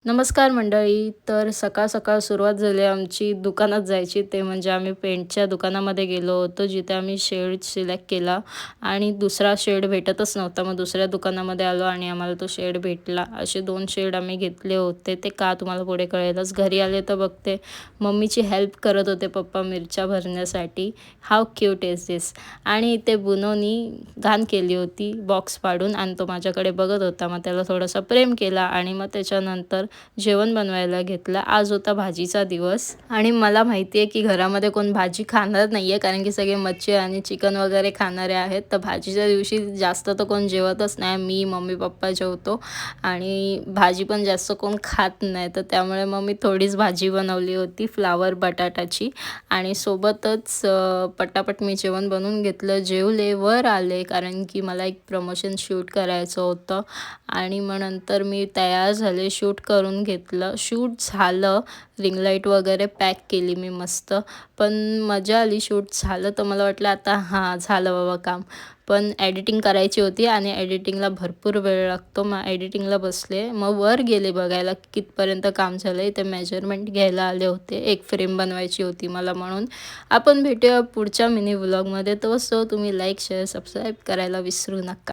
नमस्कार मंडळी. तर सकाळ-सकाळ सुरुवात झाली आमची दुकानात जायची. ते म्हणजे आम्ही पेंटच्या दुकानामध्ये गेलो होतो, जिथे आम्ही शेड सिलेक्ट केला आणि दुसरा शेड भेटतच नव्हता. मग दुसऱ्या दुकानामध्ये आलो आणि आम्हाला तो शेड भेटला. असे 2 शेड आम्ही घेतले होते. ते का तुम्हाला पुढे कळेलच. घरी आले तर बघते मम्मीची हेल्प करत होते पप्पा मिरच्या भरण्यासाठी. हाऊ क्यूट इज दिस. आणि इथे बुनोनी घाण केली होती बॉक्स पाडून आणि तो माझ्याकडे बघत होता. मग त्याला थोडासा प्रेम केला आणि मग त्याच्यानंतर जेवण बनवायला घेतलं. आज होता भाजीचा दिवस आणि मला माहिती आहे की घरामध्ये कोण भाजी खाणार नाही आहे, कारण की सगळे मच्छी आणि चिकन वगैरे खाणारे आहेत. तर भाजीच्या दिवशी जास्त तर कोण जेवतच नाही. मी, मम्मी, पप्पा जेवतो आणि भाजी पण जास्त कोण खात नाही. तर त्यामुळे मग मी थोडीच भाजी बनवली होती फ्लावर बटाटाची आणि सोबतच पटापट मी जेवण बनवून घेतलं. जेवले, वर आले कारण की मला एक प्रमोशन शूट करायचं होतं आणि मग नंतर मी तयार झाले. शूट करून घेतलं. शूट झालं. रिंग लाईट वगैरे पॅक केली मी मस्त. पण मजा आली. शूट झालं तर मला वाटलं आता हां, झालं बाबा काम. पण एडिटिंग करायची होती आणि एडिटिंगला भरपूर वेळ लागतो. मग एडिटिंगला बसले. मग वर गेले बघायला कितपर्यंत काम झालं आहे. ते मेजरमेंट घ्यायला आले होते. एक फ्रेम बनवायची होती मला म्हणून. आपण भेटूया पुढच्या मिनी व्लॉगमध्ये. तोच तुम्ही लाईक, शेअर, सबस्क्राईब करायला विसरू नका.